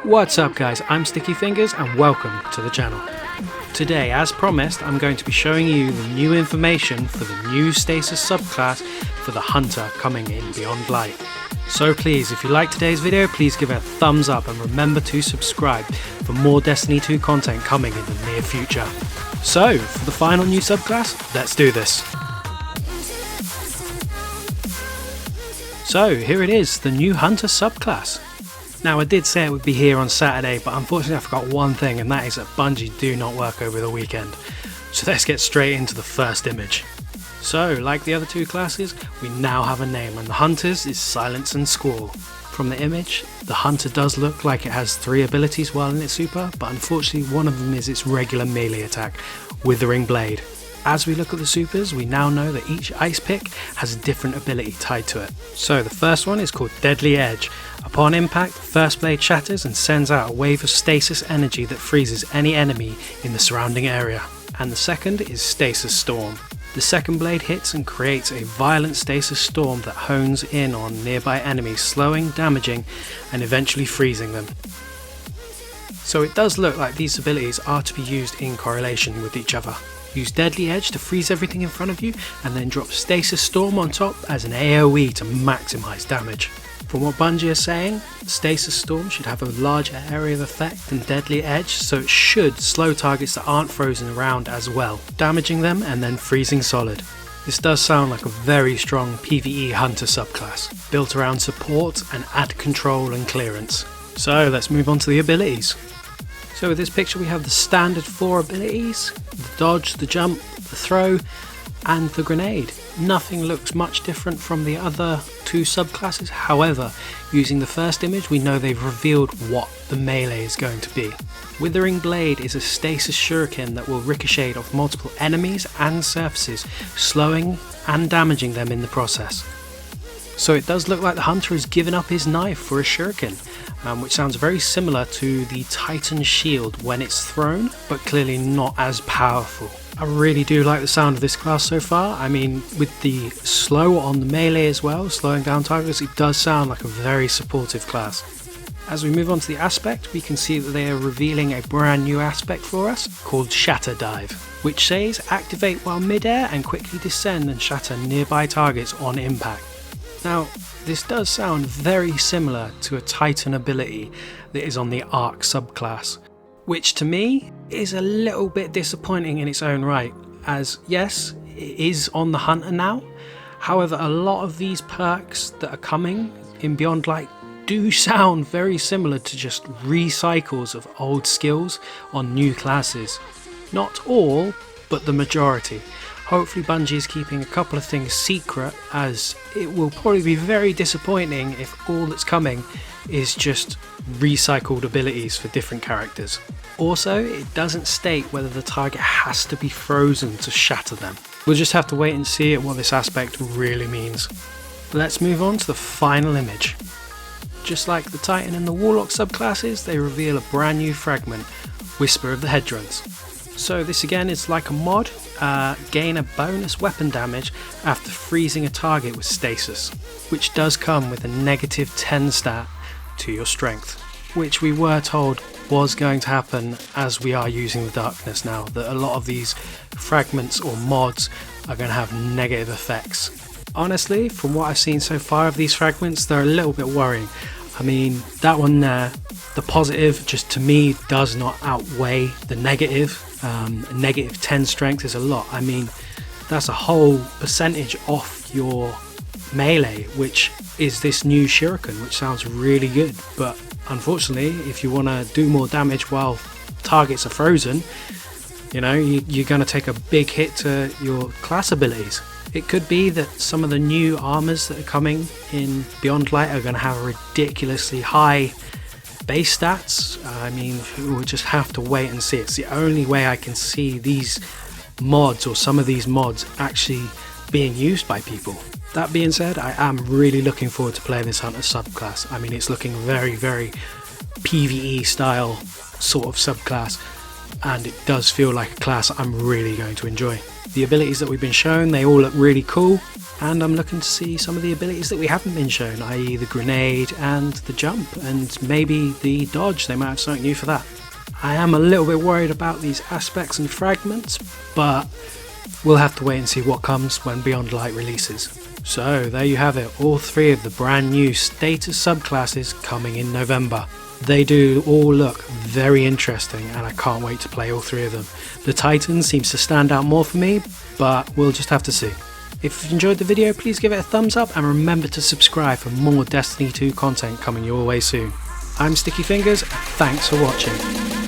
What's up guys, I'm Sticky Fingers and welcome to the channel. Today, as promised, I'm going to be showing you the new information for the new Stasis subclass for the Hunter coming in Beyond Light. So please, if you like today's video, please give it a thumbs up and remember to subscribe for more Destiny 2 content coming in the near future. So, for the final new subclass, let's do this. So, here it is, the new Hunter subclass. Now I did say it would be here on Saturday, but unfortunately I forgot one thing, and that is that Bungie do not work over the weekend. So let's get straight into the first image. So, like the other two classes, we now have a name, and the Hunter's is Silence and Squall. From the image, the Hunter does look like it has 3 abilities while in its super, but unfortunately one of them is its regular melee attack, Withering Blade. As we look at the supers, we now know that each ice pick has a different ability tied to it. So the first one is called Deadly Edge. Upon impact, the first blade shatters and sends out a wave of stasis energy that freezes any enemy in the surrounding area. And the second is Stasis Storm. The second blade hits and creates a violent stasis storm that hones in on nearby enemies, slowing, damaging, and eventually freezing them. So it does look like these abilities are to be used in correlation with each other. Use Deadly Edge to freeze everything in front of you, and then drop Stasis Storm on top as an AoE to maximise damage. From what Bungie is saying, Stasis Storm should have a larger area of effect than Deadly Edge, so it should slow targets that aren't frozen around as well, damaging them and then freezing solid. This does sound like a very strong PvE Hunter subclass, built around support and add control and clearance. So let's move on to the abilities. So with this picture we have the standard 4 abilities, the dodge, the jump, the throw and the grenade. Nothing looks much different from the other 2 subclasses, however, using the first image we know they've revealed what the melee is going to be. Withering Blade is a stasis shuriken that will ricochet off multiple enemies and surfaces, slowing and damaging them in the process. So it does look like the Hunter has given up his knife for a shuriken, which sounds very similar to the Titan shield when it's thrown, but clearly not as powerful. I really do like the sound of this class so far. I mean, with the slow on the melee as well, slowing down targets, it does sound like a very supportive class. As we move on to the aspect, we can see that they are revealing a brand new aspect for us called Shatter Dive, which says activate while mid-air and quickly descend and shatter nearby targets on impact. Now, this does sound very similar to a Titan ability that is on the Arc subclass, which to me is a little bit disappointing in its own right, as yes, it is on the Hunter now. However, a lot of these perks that are coming in Beyond Light do sound very similar to just recycles of old skills on new classes. Not all, but the majority. Hopefully Bungie is keeping a couple of things secret, as it will probably be very disappointing if all that's coming is just recycled abilities for different characters. Also, it doesn't state whether the target has to be frozen to shatter them. We'll just have to wait and see what this aspect really means. Let's move on to the final image. Just like the Titan and the Warlock subclasses, they reveal a brand new fragment, Whisper of the Hedrons. So this again is like a mod, gain a bonus weapon damage after freezing a target with stasis, which does come with a negative 10 stat to your strength, which we were told was going to happen as we are using the darkness now, that a lot of these fragments or mods are going to have negative effects. Honestly, from what I've seen so far of these fragments, they're a little bit worrying. I mean, that one there, the positive just to me does not outweigh the negative. Negative 10 strength is a lot. I mean, that's a whole percentage off your melee, which is this new shuriken, which sounds really good. But unfortunately, if you want to do more damage while targets are frozen, you know, you're going to take a big hit to your class abilities. It could be that some of the new armors that are coming in Beyond Light are going to have ridiculously high base stats. I mean, we'll just have to wait and see. It's the only way I can see these mods, or some of these mods, actually being used by people. That being said, I am really looking forward to playing this Hunter subclass. I mean, it's looking very, very PvE style sort of subclass, and it does feel like a class I'm really going to enjoy. The abilities that we've been shown, they all look really cool, and I'm looking to see some of the abilities that we haven't been shown, i.e. the grenade and the jump, and maybe the dodge. They might have something new for that. I am a little bit worried about these aspects and fragments, but we'll have to wait and see what comes when Beyond Light releases. So there you have it, all 3 of the brand new Stasis subclasses coming in November. They do all look very interesting and I can't wait to play all 3 of them. The Titan seems to stand out more for me, but we'll just have to see. If you've enjoyed the video, please give it a thumbs up and remember to subscribe for more Destiny 2 content coming your way soon. I'm Sticky Fingers, and thanks for watching.